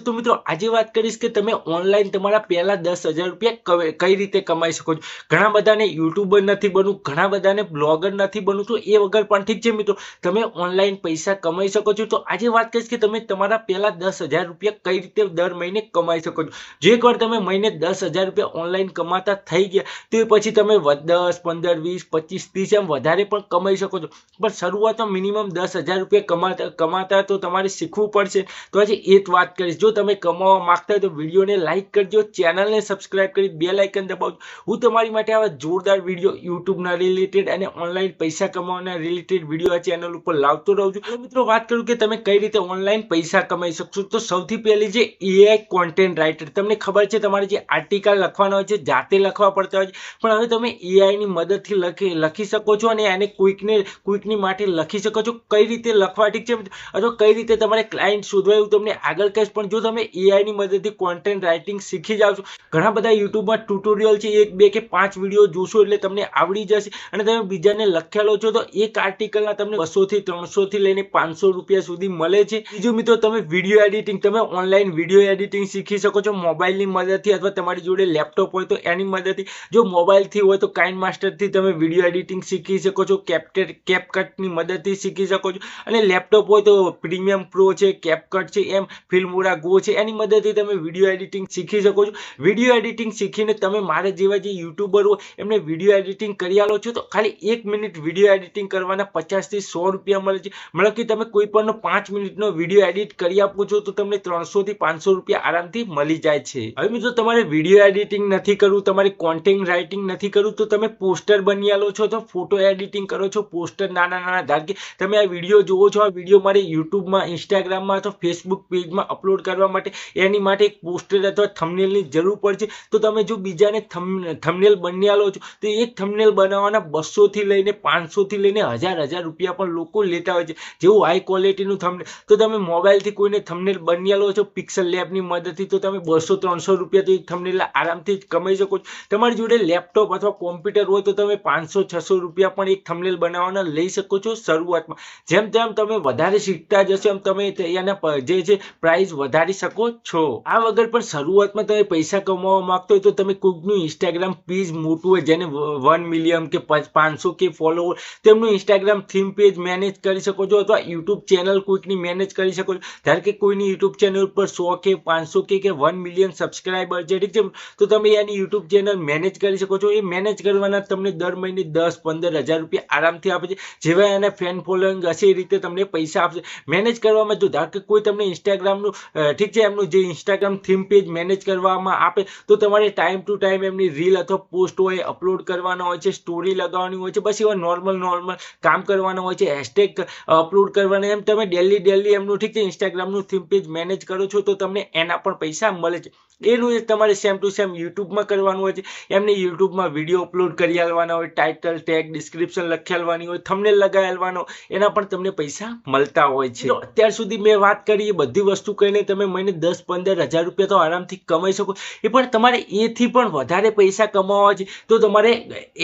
તો મિત્રો આજે વાત કરીશ કે તમે ઓનલાઈન તમારા પહેલા 10,000 રૂપિયા કઈ રીતે કમાઈ શકો છો। ઘણા બધાને યુટ્યુબર નથી બનવું, ઘણા બધાને બ્લોગર નથી બનવું, તો એ વગર પણ ઠીક છે મિત્રો, તમે ઓનલાઈન પૈસા કમાઈ શકો છો। તો આજે વાત કરીશ કે તમે તમારા પહેલા 10,000 રૂપિયા કઈ રીતે દર મહિને કમાઈ શકો છો। જો એકવાર તમે મહિને 10,000 રૂપિયા ઓનલાઈન કમાતા થઈ ગયા તો એ પછી તમે 10, 15, 20, 25, 30 એમ વધારે પણ કમાઈ શકો છો। પણ શરૂઆતમાં મિનિમમ 10,000 રૂપિયા કમાતા તો તમારે શીખવું પડશે। તો આજે એ જ વાત કરીશ। જો તમે કમાવા માંગતા હોય તો વિડીયોને લાઈક કરજો, ચેનલને સબસ્ક્રાઇબ કરી બેલ આઇકન દબાવજો। હું તમારી માટે આવા જોરદાર વિડીયો યુટ્યુબના રિલેટેડ અને ઓનલાઈન પૈસા કમાવાના રિલેટેડ વિડીયો આ ચેનલ ઉપર લાવતો રહું છું। તો મિત્રો વાત કરું કે તમે કઈ રીતે ઓનલાઈન પૈસા કમાઈ શકશો, તો સૌથી પહેલી જે એઆઈ કોન્ટેન્ટ રાઇટર, તમને ખબર છે તમારે જે આર્ટિકલ લખવાના હોય છે જાતે લખવા પડતા હોય છે, પણ હવે તમે એઆઈ ની મદદથી લખી શકો છો અને એને કોઈકની માટે લખી શકો છો। કઈ રીતે લખવા, ઠીક છે, અથવા કઈ રીતે તમારે ક્લાયન્ટ શોધવા એવું તમને આગળ કહીશ। પણ જો તમે એઆઈ ની મદદથી કોન્ટેન્ટ રાઇટિંગ શીખી જાવ છો, ઘણા બધા યુટ્યુબમાં ટ્યુટોરિયલ છે, 1, 2 કે 5 વિડીયો જોશો એટલે તમને આવડી જશે અને તમે બીજાને લખેલો છો તો એક આર્ટિકલના તમને 200 થી 300 થી લઈને 500 રૂપિયા સુધી મળે છે। બીજું મિત્રો, તમે વિડીયો એડિટિંગ, તમે ઓનલાઈન વિડીયો એડિટિંગ શીખી શકો છો મોબાઈલની મદદથી, અથવા તમારી જોડે લેપટોપ હોય તો એની મદદથી। જો મોબાઈલથી હોય તો કાઇન માસ્ટરથી તમે વિડીયો એડિટિંગ શીખી શકો છો, કેપકટની મદદથી શીખી શકો છો, અને લેપટોપ હોય તો પ્રીમિયમ પ્રો છે, કેપકટ છે, એમ ફિલ્મોરા ગો છે, એની મદદથી તમે વિડીયો એડિટિંગ શીખી શકો છો। વિડીયો એડિટિંગ શીખીને તમે મારા જેવા જે યુટ્યુબર હોય એમને વિડીયો એડિટિંગ કરી આલો છો તો ખાલી 1 મિનિટ વિડીયો એડિટિંગ કરવાના 50 થી 100 રૂપિયા મળે છે। મતલબ કે તમે કોઈ પણ 5 મિનિટનો વિડીયો એડિટ કરી આપો છો તો તમને 300 થી 500 રૂપિયા આરામથી મળી જાય છે। હવે મિત્રો, તમારે વિડીયો એડિટિંગ નથી કરવું, તમારે કોન્ટેન્ટ રાઇટિંગ નથી કરવું, તો તમે પોસ્ટર બની આલો છો, તો ફોટો એડિટિંગ કરો છો, પોસ્ટર નાના ધારો કે તમે આ વિડીયો જોવો છો, આ વિડીયો મારે યુટ્યુબમાં, ઇન્સ્ટાગ્રામમાં અથવા ફેસબુક પેજમાં અપલોડ કરવા માટે એની માટે એક પોસ્ટર અથવા થંબનેલની જરૂર પડશે। તો તમે જો બીજાને થંબનેલ બની આલો છો તો એક થંબનેલ બનાવવાના 200 થી લઈને 500 થી લઈને 1000 રૂપિયા પણ લોકો લેતા હોય છે, જેવું હાઈ ક્વોલિટીનું થંબનેલ। તો તમે મોબાઈલથી કોઈને થંબનેલ બની આલો છો પિક્સલ લેબની મદદથી, તો તમે 200-300 રૂપિયા તો એક થંબનેલ આરામથી જ કમાઈ શકો છો। તમારી જોડે લેપટોપ અથવા કોમ્પ્યુટર હોય તો તમે 500-600 રૂપિયા પણ એક થંબનેલ બનાવવાના લઈ શકો છો શરૂઆતમાં। જેમ જેમ તમે વધારે શીખતા જશો એમ તમે એના જે છે પ્રાઇસ વધારી શકો છો। આ વગર પણ શરૂઆતમાં તમે પૈસા કમાવા માંગતો હોય તો તમે કોઈકનું ઇન્સ્ટાગ્રામ પેજ મોટું હોય, જેને 1 મિલિયન કે 500 કે ફોલોવર, તેમનું ઇન્સ્ટાગ્રામ થીમ પેજ મેનેજ કરી શકો છો, અથવા યુટ્યુબ ચેનલ કોઈકની મેનેજ કરી શકો છો। ધારો કે કોઈની યુટ્યુબ ચેનલ ઉપર 100 કે 500 કે 1 મિલિયન સબસ્ક્રાઇબર છે, ઠીક છે, તો તમે એની યુટ્યુબ ચેનલ મેનેજ કરી શકો છો। એ મેનેજ કરવાના તમને દર મહિને 10-15 હજાર રૂપિયા આરામથી આપે છે। જેવા એના ફેન ફોલોઈંગ હશે એ રીતે તમને પૈસા આપશે મેનેજ કરવામાં। જો ધારો કે કોઈ તમને ઇન્સ્ટાગ્રામનું ઠીક છે, એમનું જે ઇન્સ્ટાગ્રામ થીમ પેજ મેનેજ કરવામાં આપે તો તમારે ટાઈમ ટુ ટાઈમ એમની રીલ અથવા પોસ્ટ હોય અપલોડ કરવાના હોય છે, સ્ટોરી લગાવવાની હોય છે, બસ એવા નોર્મલ કામ કરવાના હોય છે, હેશટેગ અપલોડ કરવાના। એમ તમે ડેલી એમનું ઠીક છે ઇન્સ્ટાગ્રામનું થીમ પેજ મેનેજ કરો છો તો તમને એના પણ પૈસા મળે છે। એનું એક તમારે સેમ ટુ સેમ યુટ્યુબમાં કરવાનું હોય છે। એમને યુટ્યુબમાં વિડીયો અપલોડ કરી આલવાના હોય, ટાઇટલ, ટેગ, ડિસ્ક્રિપ્શન લખી આલવાની હોય, થંબનેલ લગાવી આલવાનો, એના પણ તમને પૈસા મળતા હોય છે। તો અત્યાર સુધી મેં વાત કરી એ બધી વસ્તુ કહીને તમે મહિને 10-15 હજાર રૂપિયા તો આરામથી કમાઈ શકો। એ પણ તમારે એથી પણ વધારે પૈસા કમાવા છે તો તમારે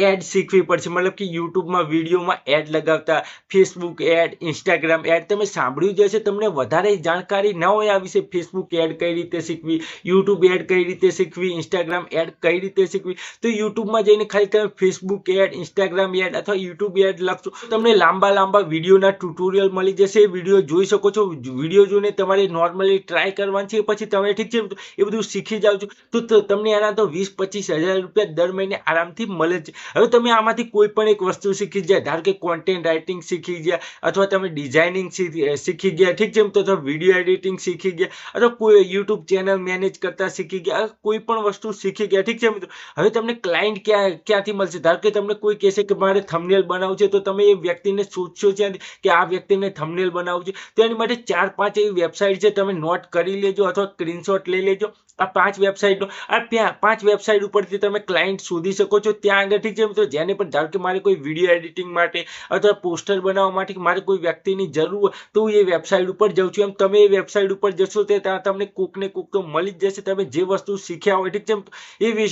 એડ શીખવી પડશે, મતલબ કે યુટ્યુબમાં વિડીયોમાં એડ લગાવતા, ફેસબુક એડ, ઇન્સ્ટાગ્રામ એડ, તમે સાંભળ્યું જ હશે, તમને વધારે જાણકારી ના હોય આ વિશે, ફેસબુક એડ કઈ રીતે શીખવી, યુટ્યુબ એડ કઈ રીતે શીખવી, ઇન્સ્ટાગ્રામ એડ કઈ રીતે શીખવી, તો યુટ્યુબમાં જઈને ખાલી તમે ફેસબુક એડ, ઇન્સ્ટાગ્રામ એડ અથવા યુટ્યુબ એડ લખશો તમને લાંબા વિડીયોના ટ્યુટોરિયલ મળી જશે। વિડીયો જોઈ શકો છો, વિડીયો જોઈને તમારે નોર્મલી ટ્રાય કરવાની છે, પછી તમે ઠીક છે એ બધું શીખી જાવ છો તો તમને એના તો 20-25 હજાર રૂપિયા દર મહિને આરામથી મળે છે। હવે તમે આમાંથી કોઈ પણ એક વસ્તુ શીખી જાય, ધારો કે કોન્ટેન્ટ રાઇટિંગ શીખી ગયા, અથવા તમે ડિઝાઇનિંગ શીખી ગયા, ઠીક છે, તો વિડીયો એડિટિંગ શીખી ગયા, અથવા કોઈ યુટ્યુબ ચેનલ મેનેજ કરતા શીખી ગયા, કોઈ પણ વસ્તુ શીખી ગયા, ઠીક છે મિત્રો। હવે તમને ક્લાયન્ટ ક્યાંથી મળશે? ધારો કે તમને કોઈ કહેશે કે મારે થંબનેલ બનાવવું છે, તો તમે એ વ્યક્તિને શોધશો ત્યાંથી કે આ વ્યક્તિને થંબનેલ બનાવવું છે, તો એની માટે 4-5 એવી વેબસાઇટ છે, તમે નોટ કરી લેજો અથવા સ્ક્રીનશોટ લઈ લેજો। આ 5 વેબસાઇટનો, આ 5 વેબસાઇટ ઉપરથી તમે ક્લાયન્ટ શોધી શકો છો ત્યાં આગળ, ઠીક છે મિત્રો। જેને પણ ધારો કે મારે કોઈ વિડીયો એડિટિંગ માટે અથવા પોસ્ટર બનાવવા માટે મારે કોઈ વ્યક્તિની જરૂર હોય તો હું એ વેબસાઇટ ઉપર જાઉં છું। એમ તમે એ વેબસાઇટ ઉપર જશો તો ત્યાં તમને કોક ને કોક તો મળી જ જશે। તમે જે વસ્તુ શીખ્યા હોય, ઠીક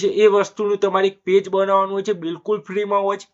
છે, એ વસ્તુનું તમારે એક પેજ બનાવવાનું હોય છે, બિલકુલ ફ્રીમાં હોય છે।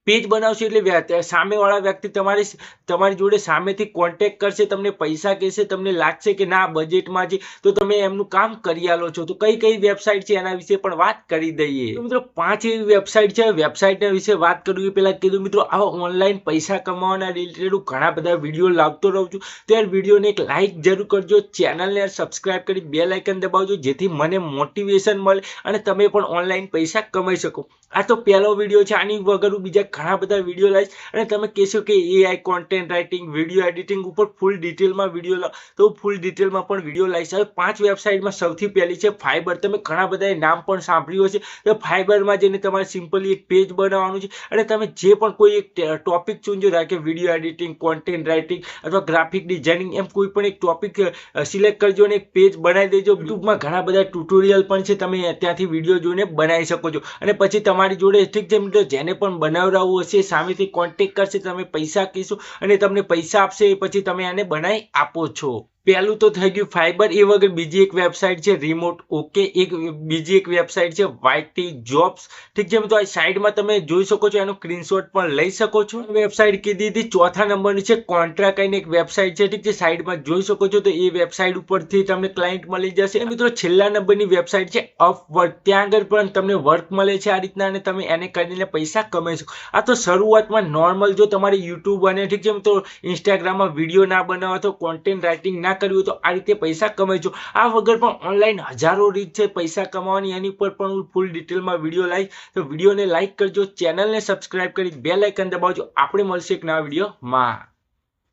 પેજ બનાવશો એટલે સામેવાળા વ્યક્તિ તમારી જોડે સામેથી કોન્ટેક્ટ કરશે, તમને પૈસા કહેશે, તમને લાગશે કે ના બજેટમાં છે તો તમે એમનું કામ કરી આલો છો. તો કઈ વેબસાઇટ છે એના વિશે પણ વાત કરી દઈએ. તો મિત્રો 5 એવી વેબસાઇટ છે. વેબસાઇટના વિશે વાત કરવી પહેલા કીધું મિત્રો આવા ઓનલાઈન પૈસા કમાવાના રિલેટેડ ઘણા બધા વિડીયો લાવતો રહું છું. તો યાર વિડીયોને એક લાઈક જરૂર કરજો, ચેનલને સબસ્ક્રાઇબ કરી બેલ આઇકન દબાવજો જેથી મને મોટિવેશન મળે અને તમે પણ ઓનલાઈન પૈસા કમાઈ શકો. આ તો પહેલો વિડીયો છે. આની વગર બીજા ઘણા બધા વિડીયો લાવીશ અને તમે કહેશો કે AI content writing, video editing ઉપર ફૂલ ડિટેલમાં વિડીયો લાવ, તો ફૂલ ડિટેલમાં પણ વિડીયો લાવીશ. હવે 5 વેબસાઇટમાં સૌથી પહેલી છે ફાઈબર. તમે ઘણા બધા નામ પણ સાંભળ્યું હશે. તો ફાઈબરમાં જઈને તમારે સિમ્પલી એક પેજ બનાવવાનું છે અને તમે જે પણ કોઈ એક ટોપિક ચૂનજો, ધારો કે વિડીયો એડિટિંગ, કોન્ટેન્ટ રાઇટિંગ અથવા ગ્રાફિક ડિઝાઇનિંગ, એમ કોઈ પણ એક ટોપિક સિલેક્ટ કરજો અને એક પેજ બનાવી દેજો. યુટ્યુબમાં ઘણા બધા ટ્યુટોરિયલ પણ છે, તમે ત્યાંથી વિડીયો જોઈને બનાવી શકો છો. અને પછી તમારી જોડે ઠીક છે મિત્રો, જેને પણ બનાવડાવવું હશે સામેથી કોન્ટેક્ટ કરશે, તમે પૈસા કહીશો અને તમને પૈસા આપશે, પછી તમે આને બનાવી આપો છો. પહેલું તો થઈ ગયું ફાઈબર. એ વગર બીજી એક વેબસાઇટ છે રિમોટ ઓકે, બીજી એક વેબસાઇટ છે YT જોબ્સ. ઠીક છે મિત્રો, આ સાઈડમાં તમે જોઈ શકો છો, એનો સ્ક્રીનશોટ પણ લઈ શકો છો. વેબસાઇટ કીધી હતી. ચોથા નંબરની છે કોન્ટ્રા કરીને એક વેબસાઇટ છે, ઠીક છે, સાઈડમાં જોઈ શકો છો. તો એ વેબસાઇટ ઉપરથી તમને ક્લાયન્ટ મળી જશે. મિત્રો છેલ્લા નંબરની વેબસાઇટ છે અપવર્ક. ત્યાં આગળ પણ તમને વર્ક મળે છે આ રીતના અને તમે એને કરીને પૈસા કમાઈ શકો. આ તો શરૂઆતમાં નોર્મલ, જો તમારે યુટ્યુબ અને ઠીક છે મિત્રો ઇન્સ્ટાગ્રામમાં વિડીયો ના બનાવવા તો કોન્ટેન્ટ રાઇટિંગ ના કર્યું તો આ રીતે પૈસા કમાઈ છો. આ વગર પણ ઓનલાઈન હજારો રીત છે પૈસા કમાવાની, એની ઉપર પણ હું ફૂલ ડિટેલમાં વિડીયો લાવીશ. તો વિડીયોને લાઈક કરજો, ચેનલને સબસ્ક્રાઇબ કરી બેલ આઇકન દબાવજો. આપણે મળશે એક નવા વિડીયોમાં.